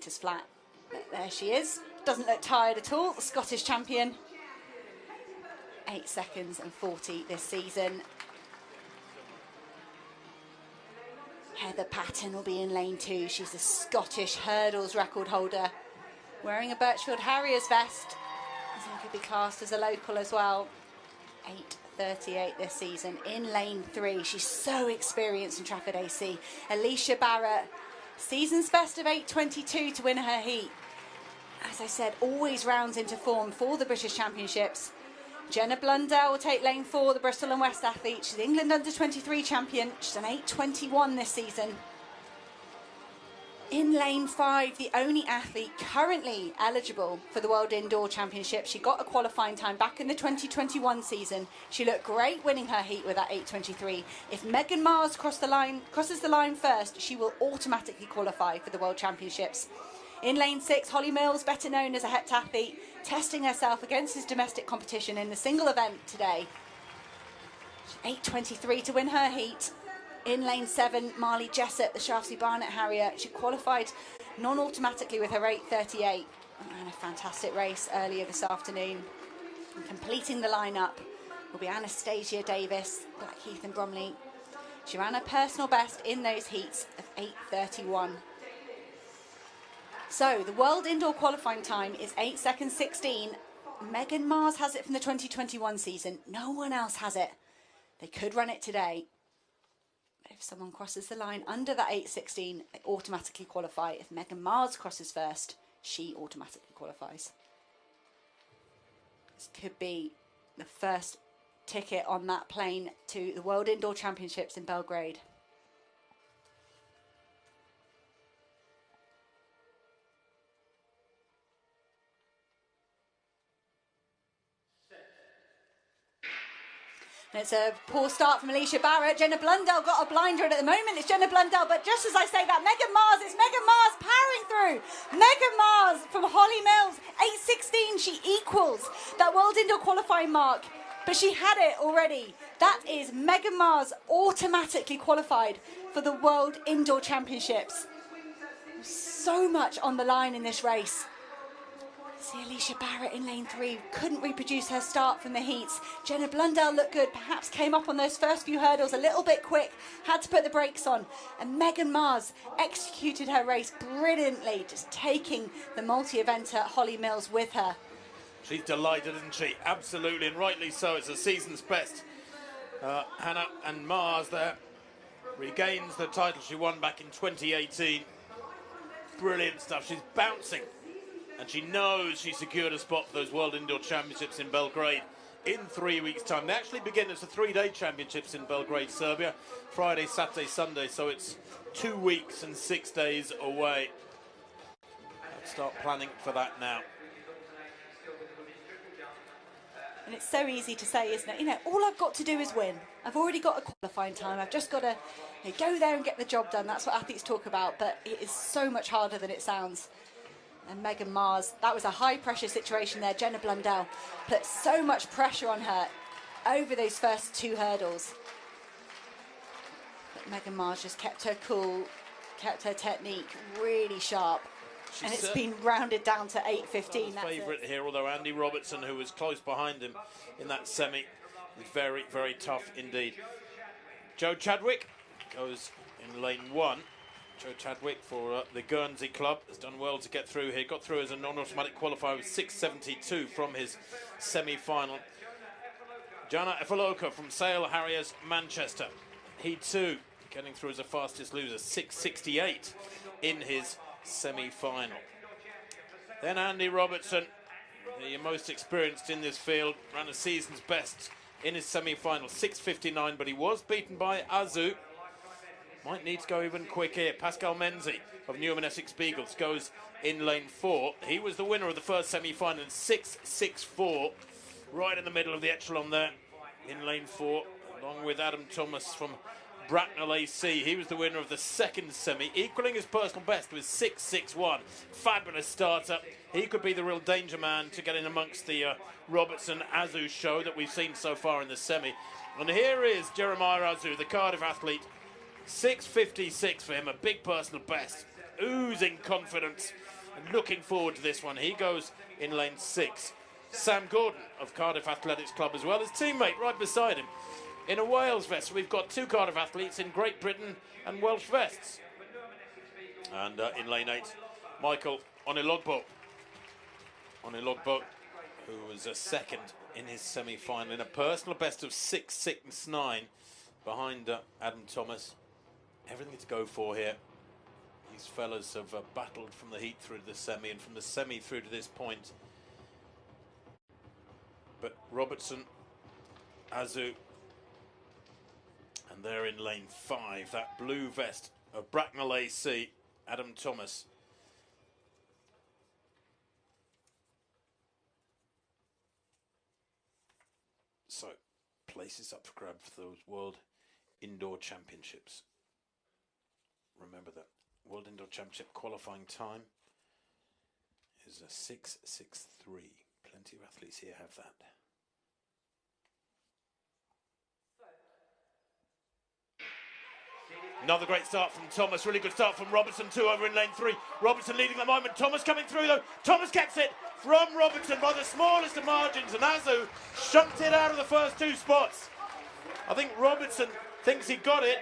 meters flat. But there she is. Doesn't look tired at all. The Scottish champion. 8 seconds and 40 this season. Heather Patton will be in lane 2. She's the Scottish hurdles record holder. Wearing a Birchfield Harriers vest. And could be classed as a local as well. 8:38 this season in lane 3. She's so experienced in Trafford AC. Alicia Barrett, season's best of 8:22 to win her heat. As I said, always rounds into form for the British Championships. Jenna Blundell will take lane 4, the Bristol and West athlete. She's England under-23 champion. She's an 8:21 this season. In lane 5, the only athlete currently eligible for the World Indoor Championship. She got a qualifying time back in the 2021 season. She looked great winning her heat with that 8:23. If Megan Mars crosses the line first, she will automatically qualify for the World Championships. In lane 6, Holly Mills, better known as a heptathlete, testing herself against his domestic competition in the single event today. 8:23 to win her heat. In lane 7, Marley Jessop, the Shaftesbury Barnet Harrier. She qualified non-automatically with her 8:38. And a fantastic race earlier this afternoon. And completing the lineup will be Anastasia Davis, Blackheath and Bromley. She ran her personal best in those heats of 8:31. So the World Indoor qualifying time is 8 seconds 16. Megan Mars has it from the 2021 season. No one else has it. They could run it today. But if someone crosses the line under that 8:16, they automatically qualify. If Megan Mars crosses first, she automatically qualifies. This could be the first ticket on that plane to the World Indoor Championships in Belgrade. And it's a poor start from Alicia Barrett. Jenna Blundell got a blinder, and at the moment it's Jenna Blundell. But just as I say that, Megan Mars, it's Megan Mars powering through. Megan Mars from Holly Mills, 8:16. She equals that World Indoor qualifying mark, but she had it already. That is Megan Mars automatically qualified for the World Indoor Championships. So much on the line in this race. See Alicia Barrett in lane 3, couldn't reproduce her start from the heats. Jenna Blundell looked good, perhaps came up on those first few hurdles a little bit quick, had to put the brakes on. And Megan Mars executed her race brilliantly, just taking the multi-eventer Holly Mills with her. She's delighted, isn't she? Absolutely, and rightly so. It's a season's best. Hannah and Mars there regains the title she won back in 2018. Brilliant stuff. She's bouncing. And she knows she secured a spot for those World Indoor Championships in Belgrade in 3 weeks' time. They actually begin as the 3-day championships in Belgrade, Serbia. Friday, Saturday, Sunday. So it's 2 weeks and 6 days away. Let's start planning for that now. And it's so easy to say, isn't it? You know, all I've got to do is win. I've already got a qualifying time. I've just got to go there and get the job done. That's what athletes talk about. But it is so much harder than it sounds. And Megan Mars, that was a high-pressure situation there. Jenna Blundell put so much pressure on her over those first 2 hurdles. But Megan Mars just kept her cool, kept her technique really sharp. And it's been rounded down to 8:15. Favourite here, although Andy Robertson, who was close behind him in that semi, was very, very tough indeed. Joe Chadwick goes in lane 1. Joe Chadwick for the Guernsey club has done well to get through here. Got through as a non-automatic qualifier with 6:72 from his semi-final. Jana Efoloka from Sale Harriers Manchester. He too getting through as a fastest loser, 6:68 in his semi-final. Then Andy Robertson, the most experienced in this field, ran a season's best in his semi-final, 6:59, but he was beaten by Azu. Might need to go even quick here. Pascal Menzi of Newham Essex Beagles goes in lane 4. He was the winner of the first semi-final in 6:64, right in the middle of the echelon there in lane 4, along with Adam Thomas from Bracknell AC. He was the winner of the second semi, equaling his personal best with 6:61. Fabulous starter. He could be the real danger man to get in amongst the Robertson-Azu show that we've seen so far in the semi. And here is Jeremiah Azu, the Cardiff athlete. 6:56 for him, a big personal best. oozing confidence and looking forward to this one. He goes in lane 6. Sam Gordon of Cardiff Athletics Club as well, his teammate right beside him. In a Wales vest, we've got 2 Cardiff athletes in Great Britain and Welsh vests. And in lane 8, Michael Onilogbo. Onilogbo, who was a second in his semi-final in a personal best of 6.69 behind Adam Thomas. Everything to go for here. These fellas have battled from the heat through to the semi and from the semi through to this point. But Robertson, Azu, and they're in lane 5. That blue vest of Bracknell AC, Adam Thomas. So, places up for grab for those World Indoor Championships. Remember that World Indoor Championship qualifying time is a 6.63. Plenty of athletes here have that. Another great start from Thomas. Really good start from Robertson too over in lane 3. Robertson leading the moment. Thomas coming through though. Thomas gets it from Robertson by the smallest of margins, and Azu shunked it out of the first 2 spots. I think Robertson thinks he got it.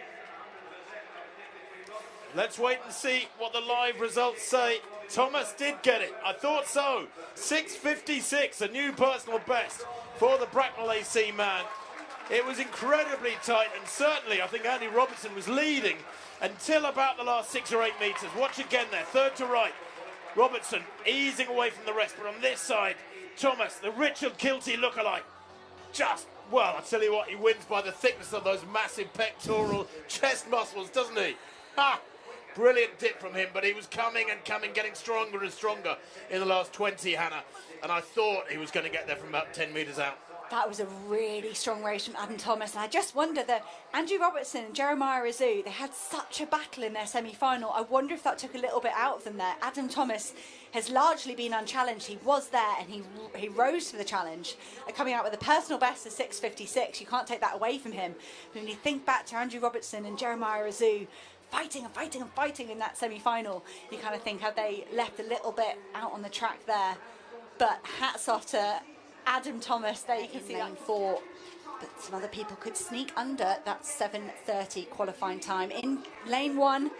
Let's wait and see what the live results say. Thomas did get it. I thought so. 6.56, a new personal best for the Bracknell AC man. It was incredibly tight, and certainly I think Andy Robertson was leading until about the last 6 or 8 metres. Watch again there, third to right. Robertson easing away from the rest, but on this side, Thomas, the Richard Kilty lookalike, just, well, I tell you what, he wins by the thickness of those massive pectoral chest muscles, doesn't he? Ha! Brilliant dip from him, but he was coming and coming, getting stronger and stronger in the last 20, Hannah. And I thought he was going to get there from about 10 metres out. That was a really strong race from Adam Thomas, and I just wonder that Andrew Robertson and Jeremiah Azu, they had such a battle in their semi-final. I wonder if that took a little bit out of them there. Adam Thomas has largely been unchallenged. He was there and he rose to the challenge, coming out with a personal best of 6.56. You can't take that away from him. But when you think back to Andrew Robertson and Jeremiah Azu fighting and fighting and fighting in that semi-final, you kind of think, have they left a little bit out on the track there? But hats off to Adam Thomas. There you can see lane 4, but some other people could sneak under that 7:30 qualifying time. In lane 1,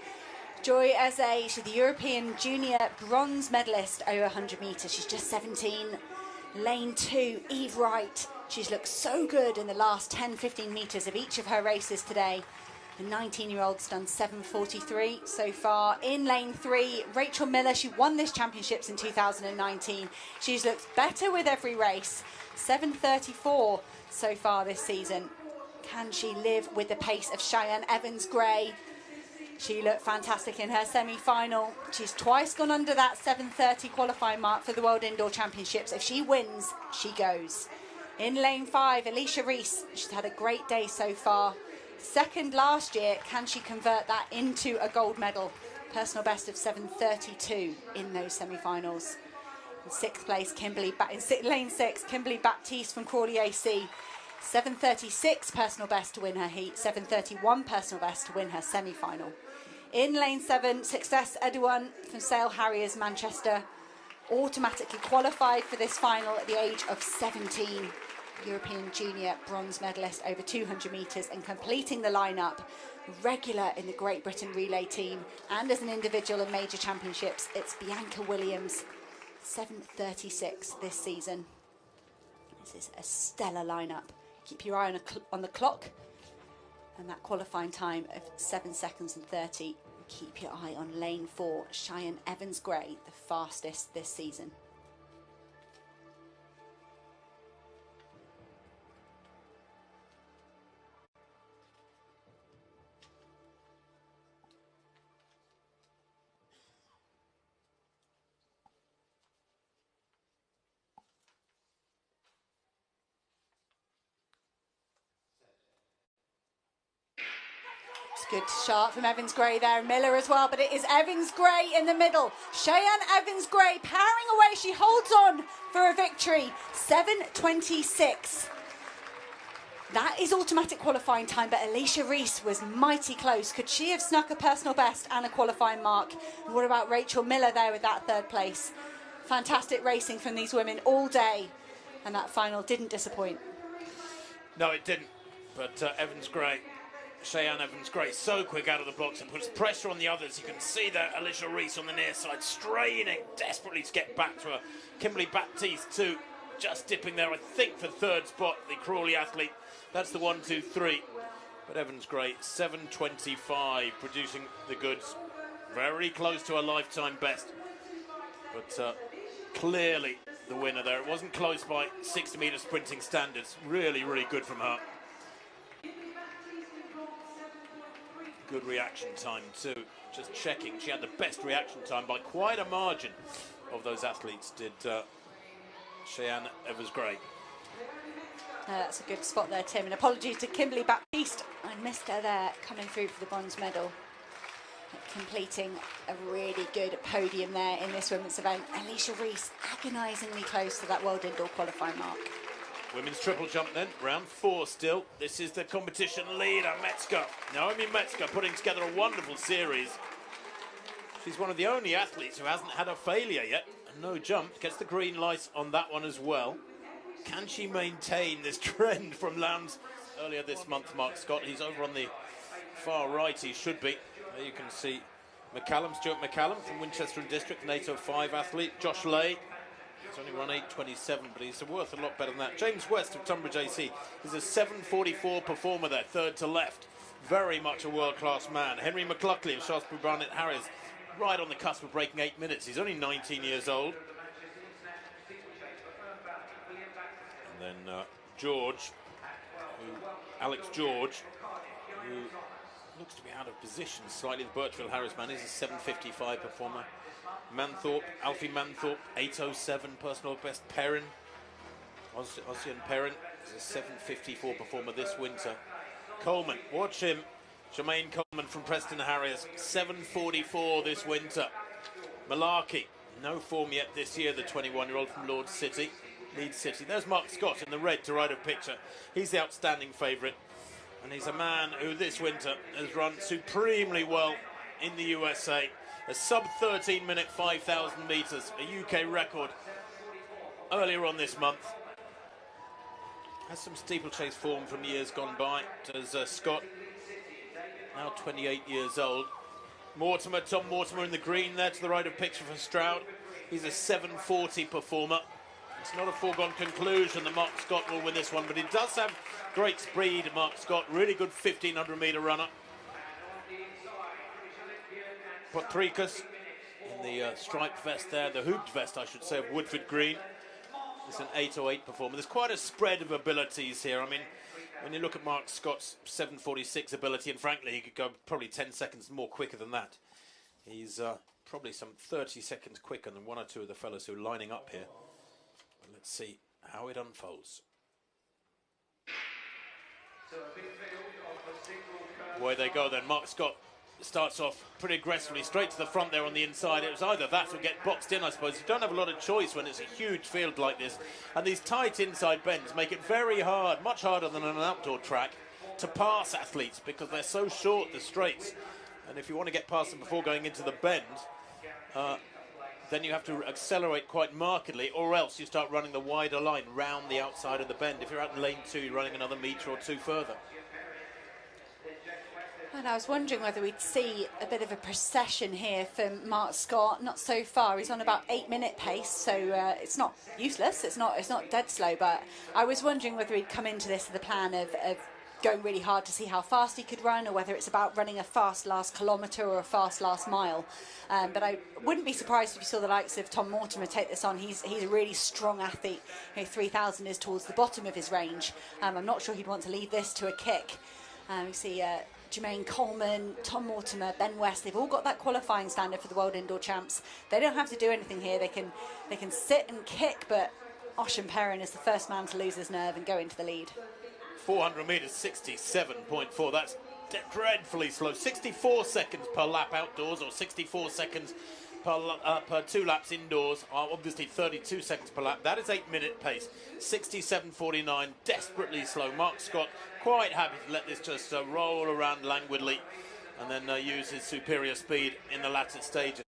Joy Eze, she's the European Junior bronze medalist over 100 metres. She's just 17. Lane 2, Eve Wright. She's looked so good in the last 10-15 metres of each of her races today. The 19-year-old's done 7:43 so far. In lane 3, Rachel Miller. She won this championships in 2019. She's looked better with every race. 7:34 so far this season. Can she live with the pace of Cheyenne Evans-Gray? She looked fantastic in her semi-final. She's twice gone under that 7:30 qualifying mark for the World Indoor Championships. If she wins, she goes. In lane 5, Alicia Reese. She's had a great day so far. Second last year, can she convert that into a gold medal? Personal best of 7:32 in those semi-finals. In 6th place, lane 6, Kimberly Baptiste from Crawley AC. 7:36 personal best to win her heat. 7:31 personal best to win her semi-final. In lane 7, Success Edouan from Sale Harriers Manchester. Automatically qualified for this final at the age of 17. European Junior bronze medalist over 200 metres and completing the lineup. Regular in the Great Britain relay team and as an individual in major championships, it's Bianca Williams. 7:36 this season. This is a stellar lineup. Keep your eye on the clock and that qualifying time of 7 seconds and 30. Keep your eye on lane 4, Cheyenne Evans-Gray, the fastest this season. Good shot from Evans-Gray there, Miller as well, but it is Evans-Gray in the middle. Cheyenne Evans-Gray powering away, she holds on for a victory. 7:26. That is automatic qualifying time, but Alicia Reese was mighty close. Could she have snuck a personal best and a qualifying mark? And what about Rachel Miller there with that third place? Fantastic racing from these women all day, and that final didn't disappoint. No, it didn't, but Evans-Gray, Cheyenne Evans-Gray, so quick out of the blocks and puts pressure on the others. You can see that Alicia Reese on the near side, straining desperately to get back to her. Kimberly Baptiste too, just dipping there, I think, for third spot, the Crawley athlete. That's the 1, 2, 3. But Evans-Gray, 7:25, producing the goods. Very close to a lifetime best. But clearly the winner there. It wasn't close by 60-metre sprinting standards. Really, really good from her. Good reaction time too. Just checking, she had the best reaction time by quite a margin of those athletes, did Cheyenne Evans-Gray. That's a good spot there, Tim. And apologies to Kimberly Baptiste. I missed her there, coming through for the bronze medal. Completing a really good podium there in this women's event. Alicia Reese agonisingly close to that world indoor qualifying mark. Women's triple jump then, round 4 still. This is the competition leader, Metzger. Naomi Metzger putting together a wonderful series. She's one of the only athletes who hasn't had a failure yet. No jump, gets the green light on that one as well. Can she maintain this trend from Lambs earlier this month? Mark Scott, he's over on the far right, he should be. There you can see McCallum, Stuart McCallum from Winchester and District, an 8:05 athlete. Josh Lay, he's only run 8:27, but he's worth a lot better than that. James West of Tunbridge AC is a 7:44 performer there, third to left. Very much a world-class man. Henry McLuckley of Shaftesbury Barnet Harriers, right on the cusp of breaking 8 minutes. He's only 19 years old. And then Alex George, who looks to be out of position slightly. The Birchville Harris man is a 7:55 performer. Manthorpe, Alfie Manthorpe, 8:07 personal best. Perrin, Ossian Perrin is a 7:54 performer this winter. Coleman, watch him. Jermaine Coleman from Preston Harriers, 7:44 this winter. Malarkey, no form yet this year, the 21-year-old from Leeds City. There's Mark Scott in the red to right of picture. He's the outstanding favourite. And he's a man who this winter has run supremely well in the USA. A sub-13 minute 5,000 metres, a UK record earlier on this month. Has some steeplechase form from years gone by, does Scott, now 28 years old. Mortimer, Tom Mortimer in the green there to the right of picture for Stroud. He's a 7:40 performer. It's not a foregone conclusion that Mark Scott will win this one, but he does have great speed, Mark Scott. Really good 1,500-metre runner. Patrikas in the striped vest there, the hooped vest, I should say, of Woodford Green. It's an 8:08 performer. There's quite a spread of abilities here. I mean, when you look at Mark Scott's 7:46 ability, and frankly, he could go probably 10 seconds more quicker than that. He's probably some 30 seconds quicker than one or two of the fellows who are lining up here. But let's see how it unfolds. Away they go then. Mark Scott starts off pretty aggressively, straight to the front there on the inside. It was either that or get boxed in, I suppose. You don't have a lot of choice when it's a huge field like this. And these tight inside bends make it very hard, much harder than on an outdoor track, to pass athletes because they're so short, the straights. And if you want to get past them before going into the bend, then you have to accelerate quite markedly, or else you start running the wider line round the outside of the bend. If you're out in lane 2, you're running another metre or 2 further. And I was wondering whether we'd see a bit of a procession here from Mark Scott. Not so far. He's on about 8-minute pace, so it's not useless. It's not dead slow. But I was wondering whether he'd come into this with a plan of going really hard to see how fast he could run, or whether it's about running a fast last kilometre or a fast last mile. But I wouldn't be surprised if you saw the likes of Tom Mortimer take this on. He's a really strong athlete. 3,000 is towards the bottom of his range. I'm not sure he'd want to leave this to a kick. You see Jermaine Coleman, Tom Mortimer, Ben West, they've all got that qualifying standard for the World Indoor Champs. They don't have to do anything here. They can sit and kick, but Ossian Perrin is the first man to lose his nerve and go into the lead. 400 metres, 67.4. That's dreadfully slow. 64 seconds per lap outdoors, or 64 seconds per 2 laps indoors are obviously 32 seconds per lap. That is 8-minute pace. 67.49, desperately slow. Mark Scott quite happy to let this just roll around languidly and then use his superior speed in the latter stages.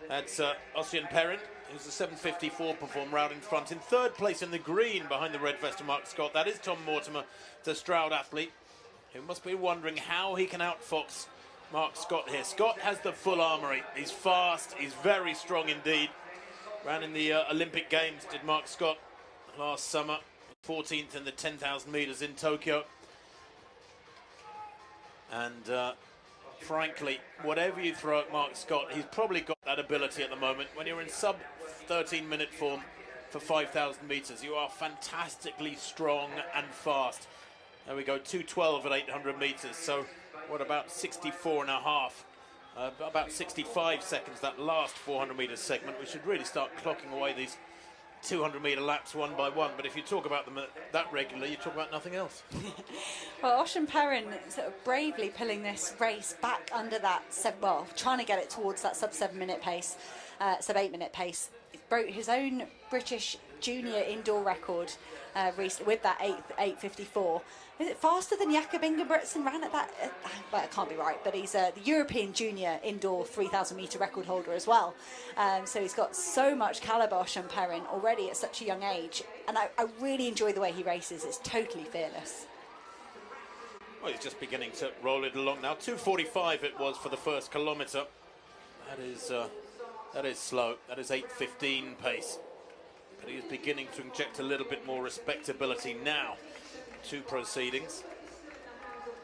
That's Ossian Perrin, who's a 7.54 performer out in front. In third place in the green behind the red vest of Mark Scott, that is Tom Mortimer, the Stroud athlete, who must be wondering how he can outfox Mark Scott here. Scott has the full armoury. He's fast, he's very strong indeed. Ran in the Olympic Games, did Mark Scott last summer. 14th in the 10,000 metres in Tokyo. And frankly, whatever you throw at Mark Scott, he's probably got that ability at the moment. When you're in sub 13-minute form for 5,000 metres, you are fantastically strong and fast. There we go, 2:12 at 800 metres. So what about 64 and a half? About 65 seconds, that last 400 metre segment. We should really start clocking away these 200 metre laps one by one, but if you talk about them that regularly, you talk about nothing else. Well, Ossian Perrin sort of bravely pulling this race back under that, trying to get it towards that sub 7 minute pace, sub 8 minute pace. He broke his own British junior indoor record recently with that 8.54. Is it faster than Jakob Ingebrigtsen ran at that? Well, it can't be right, but he's the European junior indoor 3,000 metre record holder as well. So he's got so much calibre, Ossian Perrin, already at such a young age. And I really enjoy the way he races. It's totally fearless. Well, he's just beginning to roll it along now. 2:45 it was for the first kilometre. That is slow. That is 8:15 pace. But he is beginning to inject a little bit more respectability now to proceedings.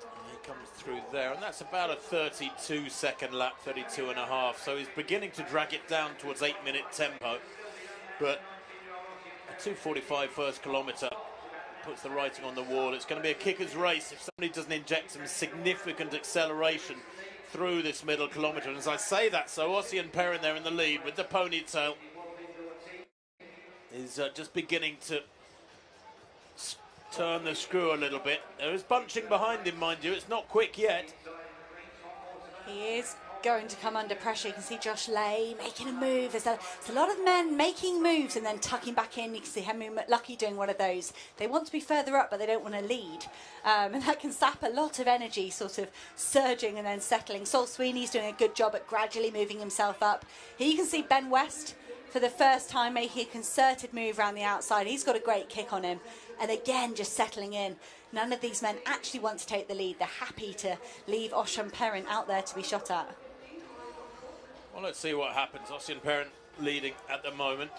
And he comes through there, and that's about a 32-second lap, 32 and a half. So he's beginning to drag it down towards 8-minute tempo. But a 2:45 first kilometre puts the writing on the wall. It's going to be a kicker's race if somebody doesn't inject some significant acceleration through this middle kilometre. And as I say that, so Ossian Perrin there in the lead with the ponytail is just beginning to turn the screw a little bit. There is bunching behind him, mind you. It's not quick yet. He is going to come under pressure. You can see Josh Lay making a move. There's a lot of men making moves and then tucking back in. You can see Henry McLucky doing one of those. They want to be further up, but they don't want to lead. And that can sap a lot of energy, sort of surging and then settling. Sol Sweeney's doing a good job at gradually moving himself up. Here you can see Ben West, for the first time, making a concerted move around the outside. He's got a great kick on him. And again, just settling in. None of these men actually want to take the lead. They're happy to leave Ossian Perrin out there to be shot at. Well, let's see what happens. Ossian Perrin leading at the moment.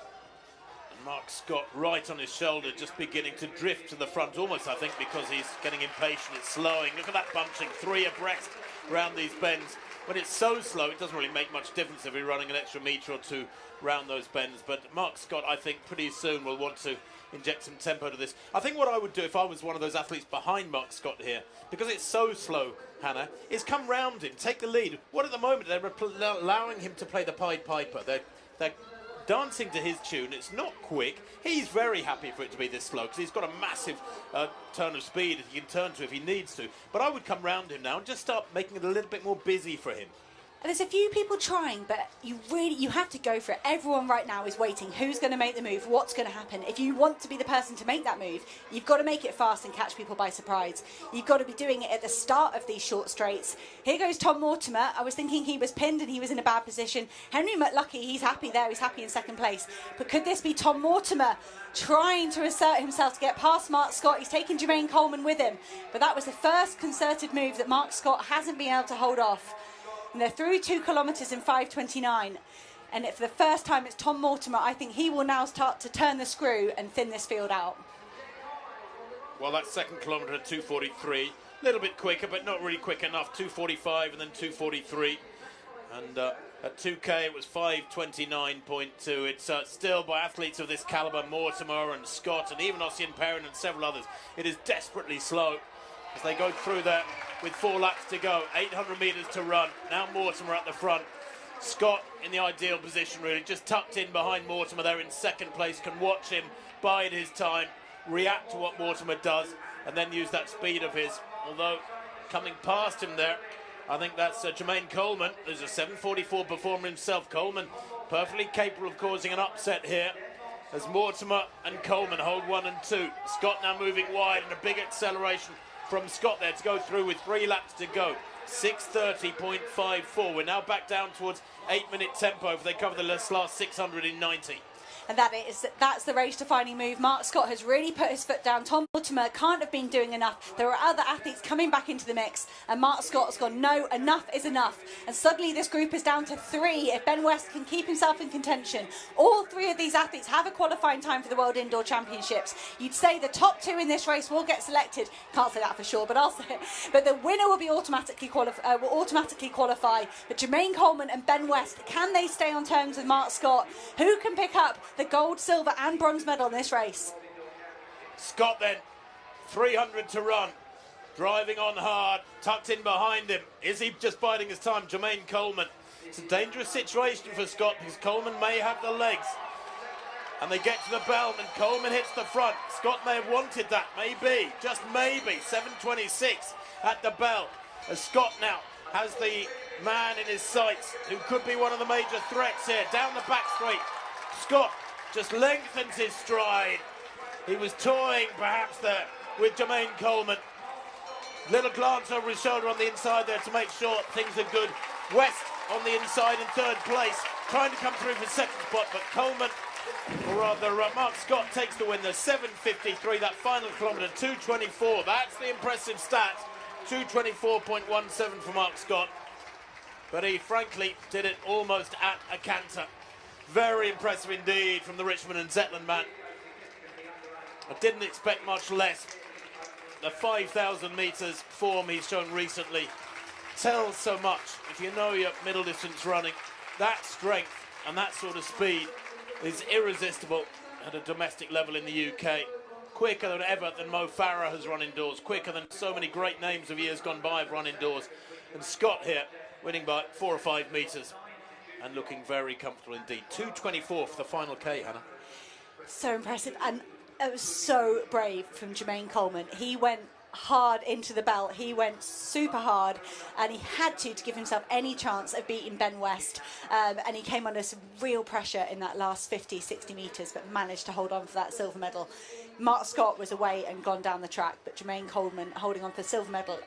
And Mark Scott right on his shoulder, just beginning to drift to the front, almost, I think, because he's getting impatient. It's slowing. Look at that bunching, 3 abreast around these bends. When it's so slow, it doesn't really make much difference if you're running an extra metre or two round those bends. But Mark Scott, I think, pretty soon will want to inject some tempo to this. I think what I would do if I was one of those athletes behind Mark Scott here, because it's so slow, Hannah, is come round him, take the lead. What at the moment, they're allowing him to play the Pied Piper. They're dancing to his tune. It's not quick. He's very happy for it to be this slow because he's got a massive turn of speed that he can turn to if he needs to. But I would come round him now and just start making it a little bit more busy for him. There's a few people trying, but you have to go for it. Everyone right now is waiting. Who's going to make the move? What's going to happen? If you want to be the person to make that move, you've got to make it fast and catch people by surprise. You've got to be doing it at the start of these short straights. Here goes Tom Mortimer. I was thinking he was pinned and he was in a bad position. Henry McLucky, he's happy there. He's happy in second place. But could this be Tom Mortimer trying to assert himself to get past Mark Scott? He's taken Jermaine Coleman with him. But that was the first concerted move that Mark Scott hasn't been able to hold off. And they're through 2 kilometres in 5:29. And for the first time, it's Tom Mortimer. I think he will now start to turn the screw and thin this field out. Well, that second kilometre at 2:43. A little bit quicker, but not really quick enough. 2:45 and then 2:43. And at 2K, it was 5:29.2. It's still by athletes of this calibre, Mortimer and Scott and even Ossian Perrin and several others. It is desperately slow as they go through there with 4 laps to go. 800 metres to run. Now Mortimer at the front. Scott in the ideal position, really, just tucked in behind Mortimer there in second place, can watch him, bide his time, react to what Mortimer does, and then use that speed of his. Although, coming past him there, I think that's Jermaine Coleman, who's a 7:44 performer himself. Coleman perfectly capable of causing an upset here as Mortimer and Coleman hold 1 and 2. Scott now moving wide and a big acceleration from Scott there to go through with 3 laps to go. 6:30.54. We're now back down towards 8-minute tempo if they cover the last 600 in 90. And that's the race-defining move. Mark Scott has really put his foot down. Tom Mortimer can't have been doing enough. There are other athletes coming back into the mix, and Mark Scott's gone, no, enough is enough. And suddenly this group is down to 3 if Ben West can keep himself in contention. All 3 of these athletes have a qualifying time for the World Indoor Championships. You'd say the top 2 in this race will get selected. Can't say that for sure, but I'll say it. But the winner will be automatically qualify. But Jermaine Coleman and Ben West, can they stay on terms with Mark Scott? Who can pick up the gold, silver and bronze medal in this race? Scott then, 300 to run, driving on hard, tucked in behind him. Is he just biding his time? Jermaine Coleman. It's a dangerous situation for Scott because Coleman may have the legs. And they get to the bell and Coleman hits the front. Scott may have wanted that, maybe, just maybe. 7:26 at the bell as Scott now has the man in his sights who could be one of the major threats here. Down the back straight, Scott just lengthens his stride. He was toying perhaps there with Jermaine Coleman. Little glance over his shoulder on the inside there to make sure things are good. West on the inside in 3rd place, trying to come through for 2nd spot, but Coleman, or rather Mark Scott, takes the win. The 7:53, that final kilometre, 2:24. That's the impressive stat. 2:24.17 for Mark Scott. But he frankly did it almost at a canter. Very impressive indeed from the Richmond and Zetland man. I didn't expect much less. The 5,000 metres form he's shown recently tells so much. If you know your middle distance running, that strength and that sort of speed is irresistible at a domestic level in the UK. Quicker than ever than Mo Farah has run indoors, quicker than so many great names of years gone by have run indoors. And Scott here winning by 4 or 5 metres. And looking very comfortable indeed. 2:24 for the final K, Hannah. So impressive, and it was so brave from Jermaine Coleman. He went hard into the bell. He went super hard, and he had to give himself any chance of beating Ben West. And he came under some real pressure in that last 50, 60 metres, but managed to hold on for that silver medal. Mark Scott was away and gone down the track, but Jermaine Coleman holding on for the silver medal.